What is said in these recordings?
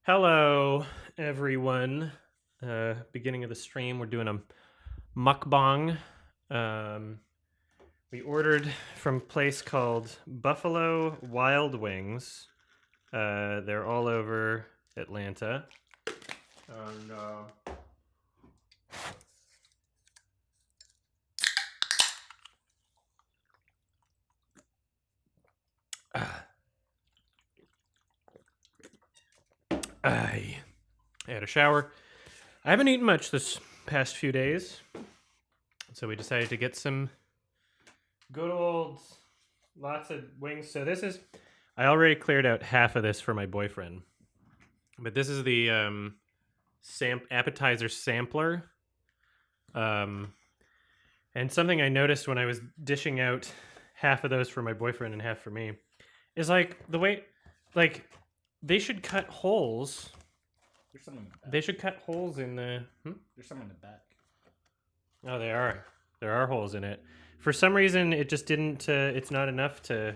Hello, everyone. Beginning of the stream, we're doing a mukbang. Um, we ordered from a place called Buffalo Wild Wings. They're all over Atlanta. And I had a shower. I haven't eaten much this past few days, so we decided to get some good old lots of wings. So this is, I already cleared out half of this for my boyfriend, but this is the appetizer sampler. And something I noticed when I was dishing out half of those for my boyfriend and half for me is like the way, like they should cut holes. There's some in the back. They should cut holes in the. There's some in the back. Oh, they are. There are holes in it. For some reason, it just didn't. It's not enough to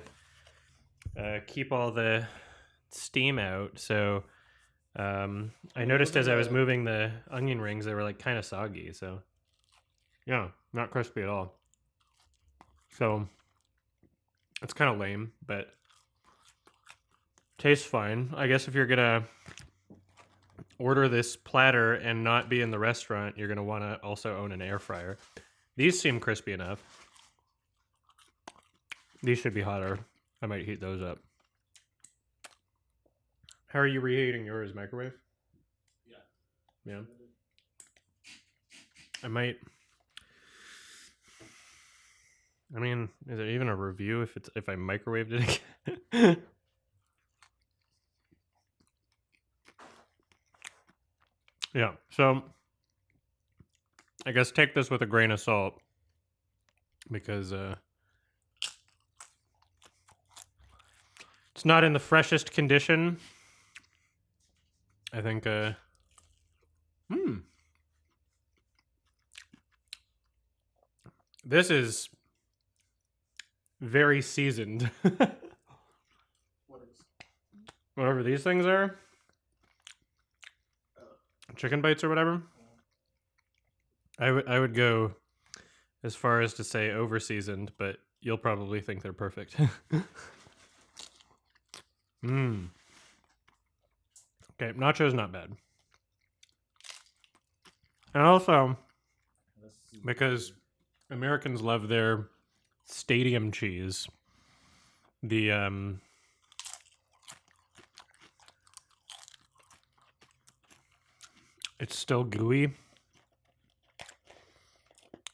keep all the steam out. So I noticed as I was moving the onion rings, they were like kind of soggy. So yeah, not crispy at all. So it's kind of lame, but tastes fine. I guess if you're gonna order this platter and not be in the restaurant, you're gonna want to also own an air fryer. These seem crispy enough. These should be hotter. I might heat those up. How are you reheating yours? Microwave? Yeah. Yeah. I might. I mean, is it even a review if I microwaved it again? Yeah. So I guess take this with a grain of salt because it's not in the freshest condition. I think this is very seasoned. What is? Whatever these things are. Chicken bites or whatever. I would go as far as to say over seasoned, but you'll probably think they're perfect. Mmm. Okay, nacho's not bad. And also, because Americans love their stadium cheese, the it's still gooey,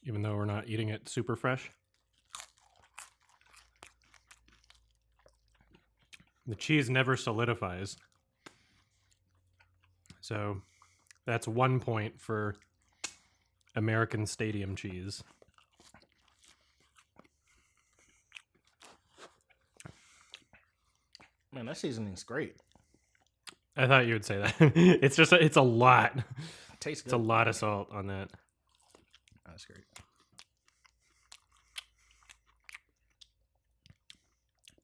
even though we're not eating it super fresh. The cheese never solidifies. So that's 1 point for American stadium cheese. Man, that seasoning's great. I thought you would say that. It's a lot. It tastes good. It's a lot of salt on that. That's great.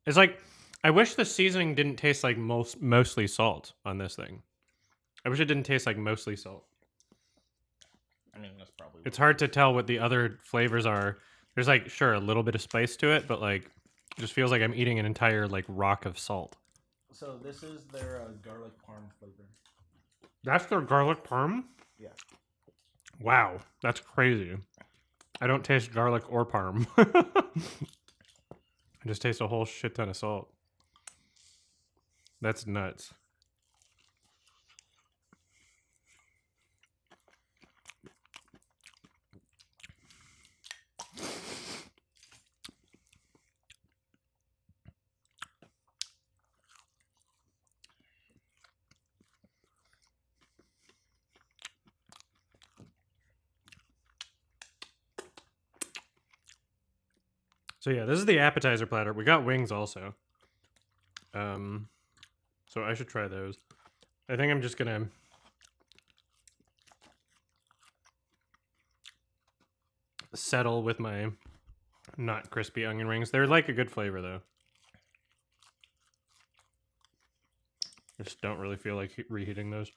It's like, I wish the seasoning didn't taste like mostly salt on this thing. I wish it didn't taste like mostly salt. I mean, that's probably. It's hard to tell what the other flavors are. There's like, sure, a little bit of spice to it, but like, it just feels like I'm eating an entire like rock of salt. So this is their garlic parm flavor. That's their garlic parm? Yeah. Wow, that's crazy. I don't taste garlic or parm. I just taste a whole shit ton of salt. That's nuts. So yeah, this is the appetizer platter. We got wings also. So I should try those. I think I'm just gonna settle with my not crispy onion rings. They're like a good flavor though. I just don't really feel like reheating those.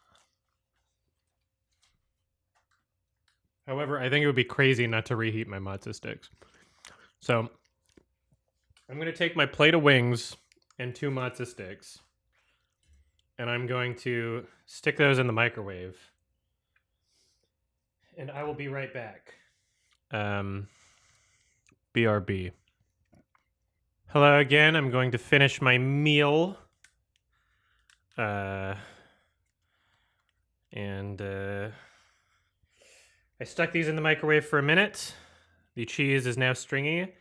However, I think it would be crazy not to reheat my matzo sticks. So I'm going to take my plate of wings and 2 matzo sticks, and I'm going to stick those in the microwave. And I will be right back. BRB. Hello again. I'm going to finish my meal. I stuck these in the microwave for a minute. The cheese is now stringy.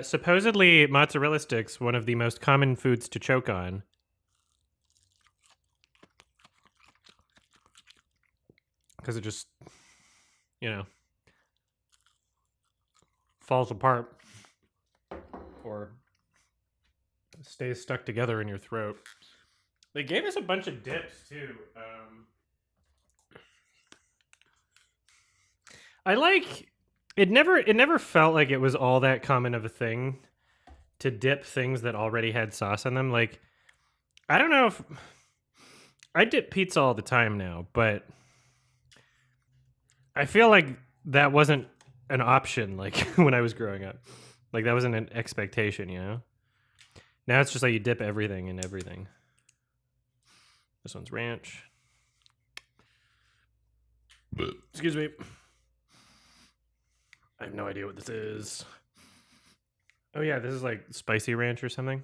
Supposedly, mozzarella sticks, one of the most common foods to choke on. Because it just, falls apart or stays stuck together in your throat. They gave us a bunch of dips, too. I like... It never felt like it was all that common of a thing to dip things that already had sauce on them. Like, I don't know if... I dip pizza all the time now, but I feel like that wasn't an option, like, when I was growing up. Like, that wasn't an expectation, you know? Now it's just like you dip everything in everything. This one's ranch. Excuse me. I have no idea what this is. Oh yeah, this is like spicy ranch or something.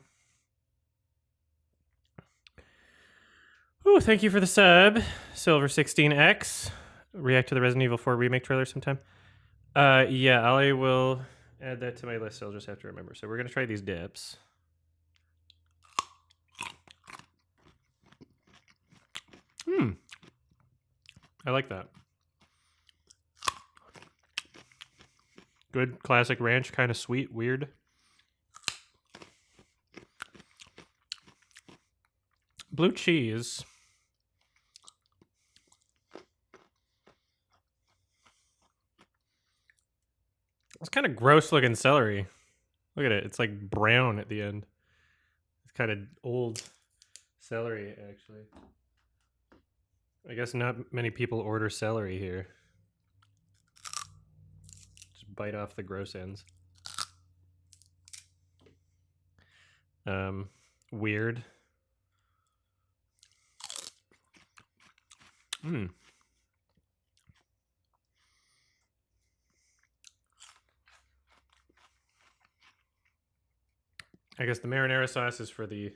Ooh, thank you for the sub, Silver16X. React to the Resident Evil 4 remake trailer sometime. Yeah, I will add that to my list. I'll just have to remember. So we're gonna try these dips. I like that. Good classic ranch, kind of sweet, weird. Blue cheese. It's kind of gross looking celery. Look at it. It's like brown at the end. It's kind of old celery, actually. I guess not many people order celery here. Just bite off the gross ends. Weird. I guess the marinara sauce is for this.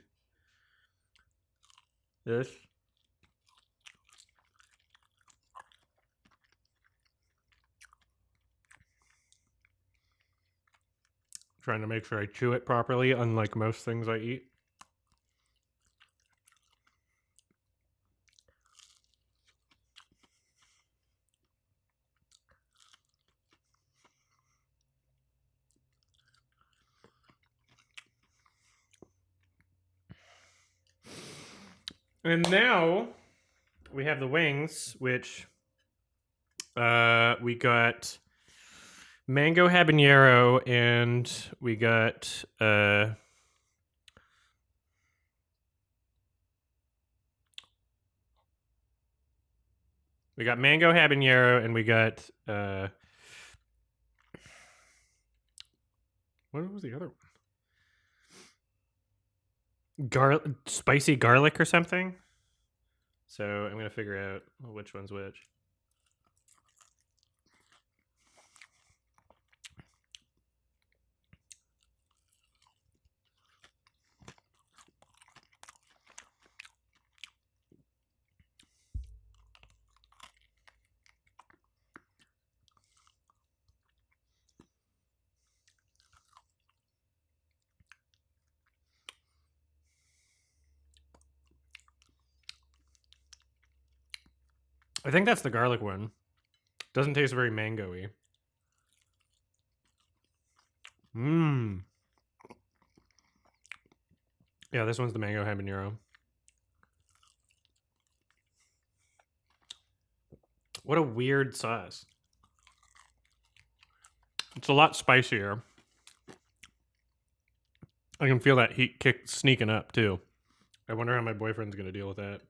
Trying to make sure I chew it properly, unlike most things I eat. And now we have the wings, which we got mango habanero, and we got mango habanero, and we got what was the other one? Spicy garlic or something. So I'm gonna figure out which one's which. I think that's the garlic one. Doesn't taste very mango-y. Yeah, this one's the mango habanero. What a weird sauce. It's a lot spicier. I can feel that heat kick sneaking up, too. I wonder how my boyfriend's gonna deal with that.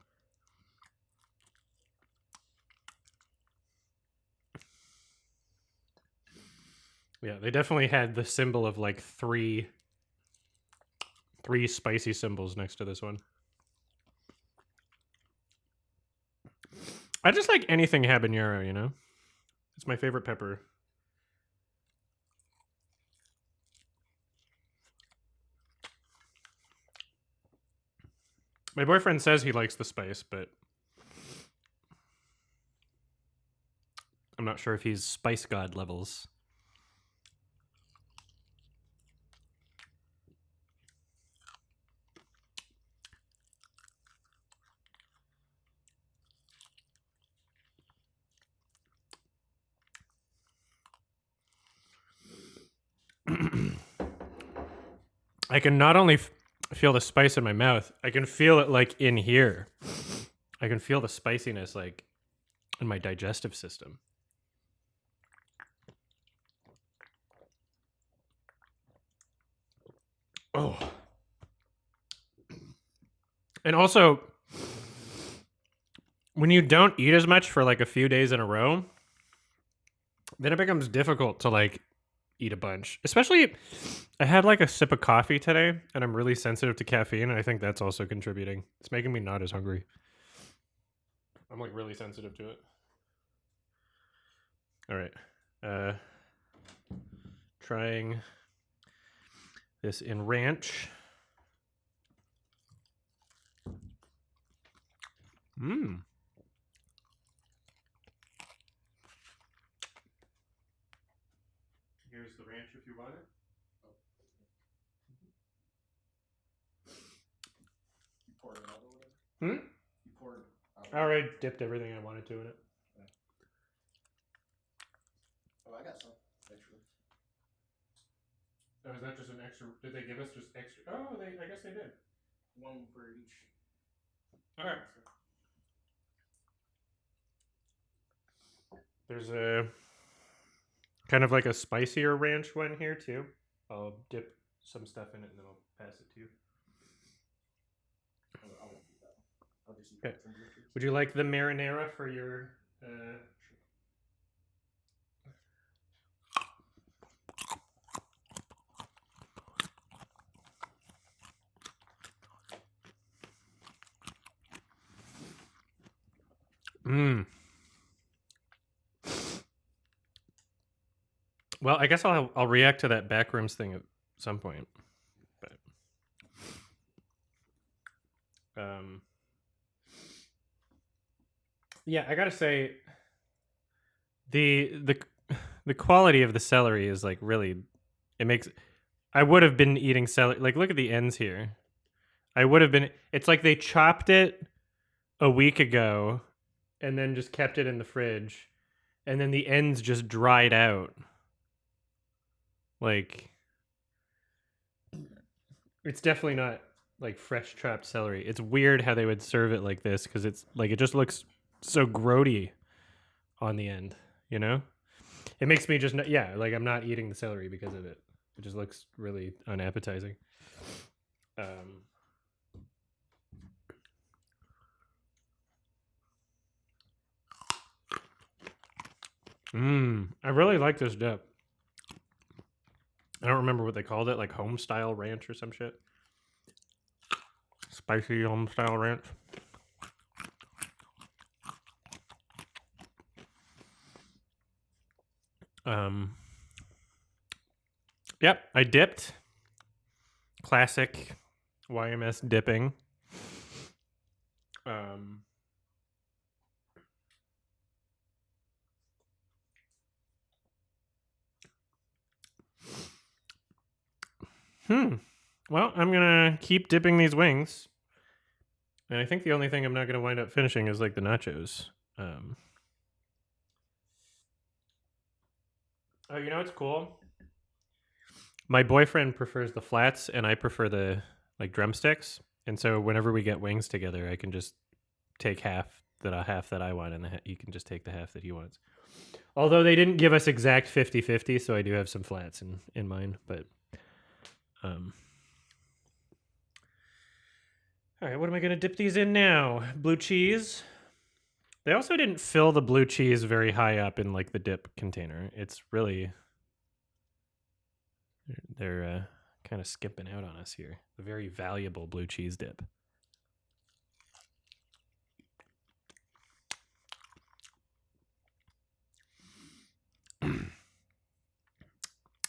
Yeah, they definitely had the symbol of like three spicy symbols next to this one. I just like anything habanero, you know? It's my favorite pepper. My boyfriend says he likes the spice, but I'm not sure if he's spice god levels. I can not only feel the spice in my mouth, I can feel it like in here. I can feel the spiciness like in my digestive system. Oh. And also, when you don't eat as much for like a few days in a row, then it becomes difficult to like eat a bunch. Especially, I had like a sip of coffee today, and I'm really sensitive to caffeine, and I think that's also contributing. It's making me not as hungry. I'm like really sensitive to it. All right. Trying this in ranch. Mmm. Here's the ranch if you want it. You poured it out or whatever? Hmm? You poured out. I already dipped everything I wanted to in it. Oh, I got some, actually. Oh, is that just an extra? Did they give us just extra? Oh, I guess they did. One for each. Okay. There's a kind of like a spicier ranch one here too. I'll dip some stuff in it and then I'll pass it to you. I won't do that. I'll just eat Okay. from here. Would you like the marinara for your? Mmm. Well, I guess I'll react to that backrooms thing at some point. But yeah, I gotta say the quality of the celery is like really. It makes. I would have been eating celery. Like, look at the ends here. I would have been. It's like they chopped it a week ago, and then just kept it in the fridge, and then the ends just dried out. Like, it's definitely not like fresh chopped celery. It's weird how they would serve it like this because it's like it just looks so grody on the end. You know, it makes me just yeah, like I'm not eating the celery because of it. It just looks really unappetizing. I really like this dip. I don't remember what they called it, like home style ranch or some shit. Spicy home style ranch. Yep, I dipped. Classic YMS dipping. Well, I'm gonna keep dipping these wings. And I think the only thing I'm not gonna wind up finishing is like the nachos. Oh, you know what's cool? My boyfriend prefers the flats, and I prefer the like drumsticks. And so whenever we get wings together, I can just take half that I want, and you can just take the half that he wants. Although they didn't give us exact 50-50, so I do have some flats in mind. But All right, what am I going to dip these in now? Blue cheese. They also didn't fill the blue cheese very high up in like the dip container. It's really they're kind of skipping out on us here. A very valuable blue cheese dip.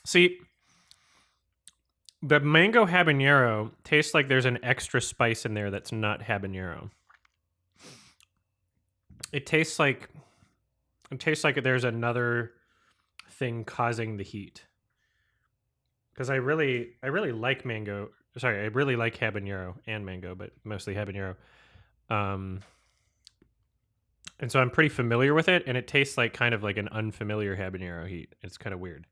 See, the mango habanero tastes like there's an extra spice in there that's not habanero. It tastes like there's another thing causing the heat. Because I really like mango. Sorry, I really like habanero and mango, but mostly habanero. And so I'm pretty familiar with it, and it tastes like kind of like an unfamiliar habanero heat. It's kind of weird.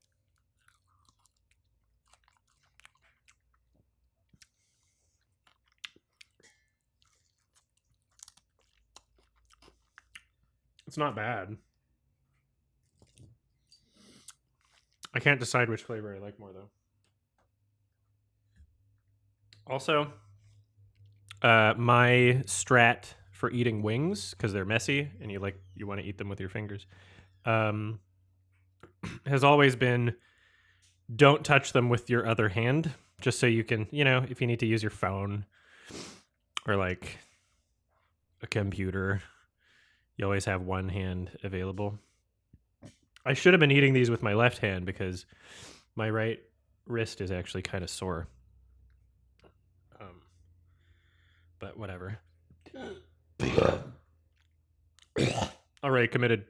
It's not bad. I can't decide which flavor I like more though. Also, my strat for eating wings, because they're messy and you want to eat them with your fingers, has always been don't touch them with your other hand, just so you can, if you need to use your phone or like a computer, you always have one hand available. I should have been eating these with my left hand because my right wrist is actually kind of sore. But whatever. Already committed.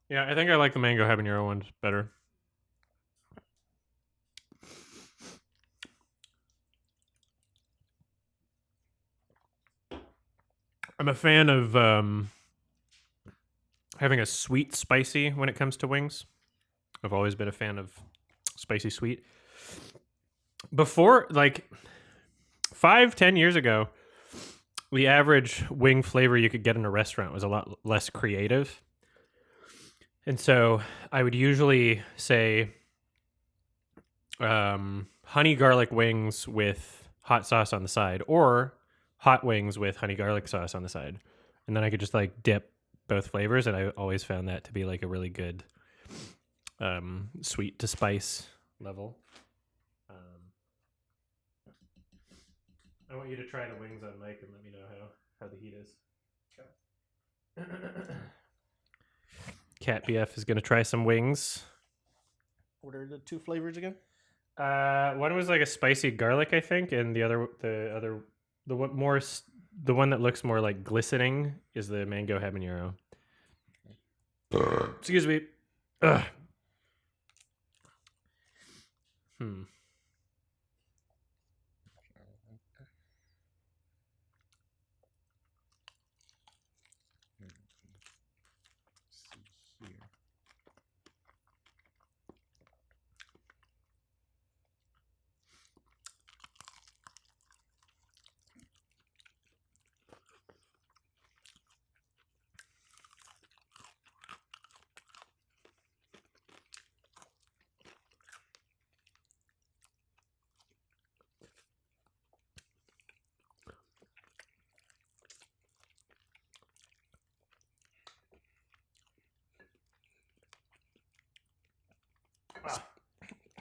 Yeah, I think I like the mango habanero ones better. I'm a fan of having a sweet spicy when it comes to wings. I've always been a fan of spicy sweet. Before, like 5-10 years ago, the average wing flavor you could get in a restaurant was a lot less creative. And so I would usually say honey garlic wings with hot sauce on the side, or hot wings with honey garlic sauce on the side. And then I could just like dip both flavors, and I always found that to be like a really good sweet to spice level. I want you to try the wings on mic and let me know how the heat is. Okay. Cat BF is going to try some wings. What are the two flavors again? One was like a spicy garlic, I think, and the one that looks more like glistening is the mango habanero. Excuse me. Ugh.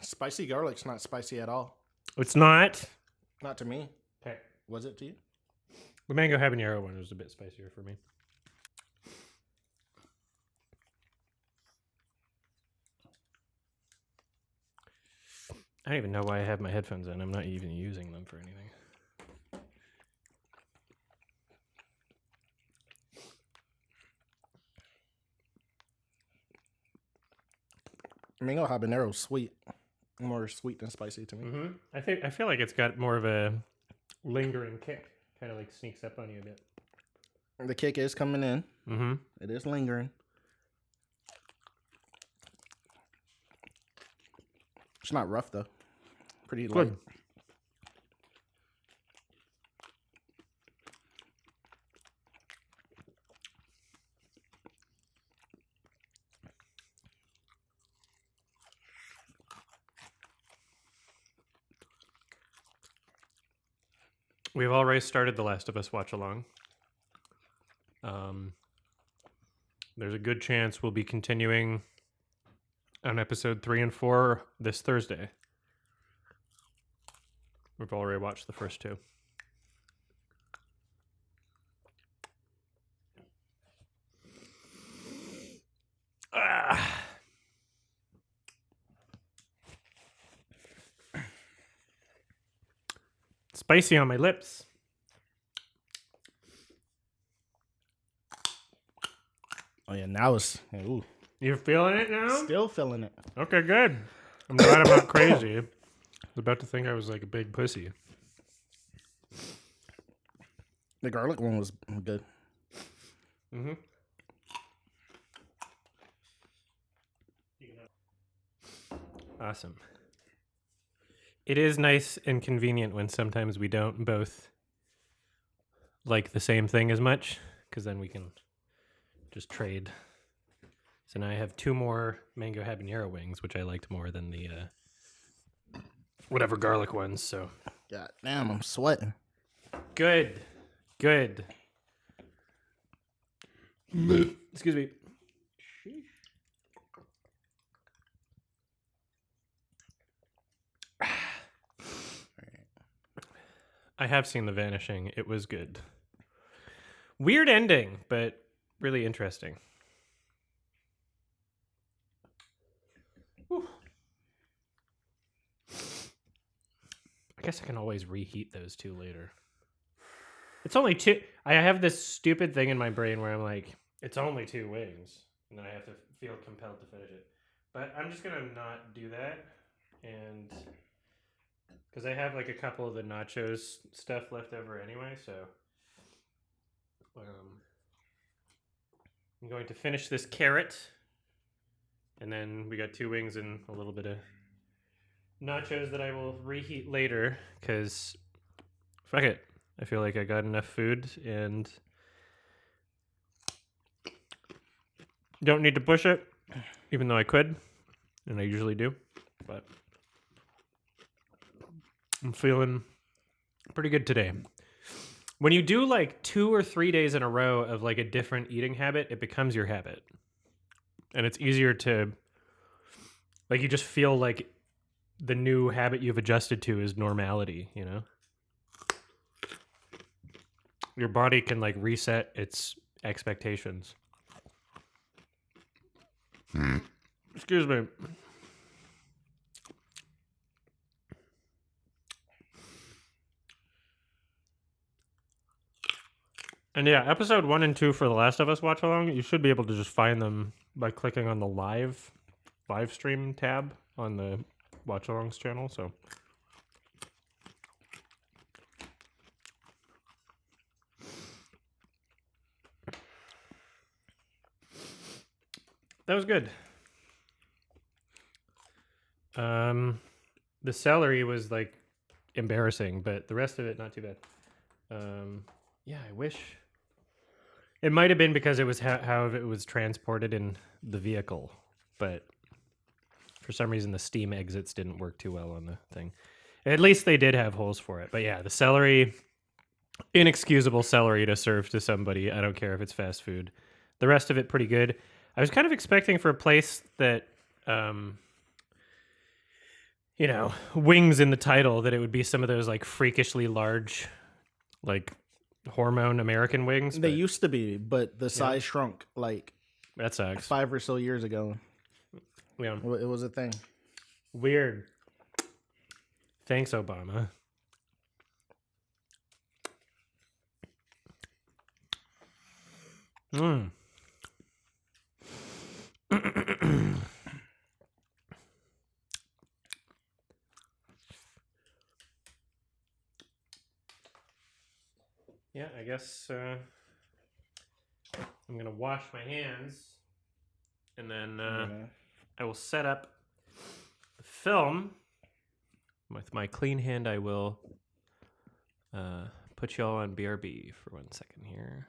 Spicy garlic's not spicy at all. It's not. Not to me. Okay. Was it to you? The mango habanero one was a bit spicier for me. I don't even know why I have my headphones in. I'm not even using them for anything. Mango habanero sweet. More sweet than spicy to me. Mm-hmm. I feel like it's got more of a lingering kick. Kind of like sneaks up on you a bit. The kick is coming in. Mm-hmm. It is lingering. It's not rough though. Pretty light. Good. We've already started The Last of Us watch along. There's a good chance we'll be continuing on episode 3 and 4 this Thursday. We've already watched the first 2. Spicy on my lips. Oh yeah, now it's ooh, You're feeling it now? still feeling it. Okay, good. I'm glad I'm not crazy. I was about to think I was like a big pussy. The garlic one was good. Mm-hmm. Awesome. It is nice and convenient when sometimes we don't both like the same thing as much, because then we can just trade. So now I have 2 more mango habanero wings, which I liked more than the whatever garlic ones. So God damn, I'm sweating. good. Excuse me. I have seen The Vanishing. It was good. Weird ending, but really interesting. Whew. I guess I can always reheat those 2 later. It's only 2. I have this stupid thing in my brain where I'm like, it's only 2 wings, and then I have to feel compelled to finish it. But I'm just gonna not do that, and because I have like a couple of the nachos stuff left over anyway, so I'm going to finish this carrot, and then we got 2 wings and a little bit of nachos that I will reheat later, because fuck it. I feel like I got enough food and don't need to push it, even though I could, and I usually do, but I'm feeling pretty good today. When you do like 2 or 3 days in a row of like a different eating habit, it becomes your habit. And it's easier to, like, you just feel like the new habit you've adjusted to is normality, you know? Your body can like reset its expectations. Excuse me. And yeah, episode 1 and 2 for The Last of Us watch along, you should be able to just find them by clicking on the live stream tab on the watch alongs channel. So that was good. The celery was like embarrassing, but the rest of it not too bad. Yeah, I wish it might have been because it was how it was transported in the vehicle, but for some reason the steam exits didn't work too well on the thing. At least they did have holes for it. But yeah, the celery, inexcusable celery to serve to somebody. I don't care if it's fast food. The rest of it pretty good. I was kind of expecting for a place that you know, wings in the title, that it would be some of those like freakishly large, like hormone American wings. They used to be, but the size Yeah. shrunk like That sucks. 5 or so years ago. Yeah. It was a thing. Weird. Thanks, Obama. Yeah, I guess I'm gonna wash my hands, and then I will set up the film. With my clean hand, I will put y'all on BRB for 1 second here.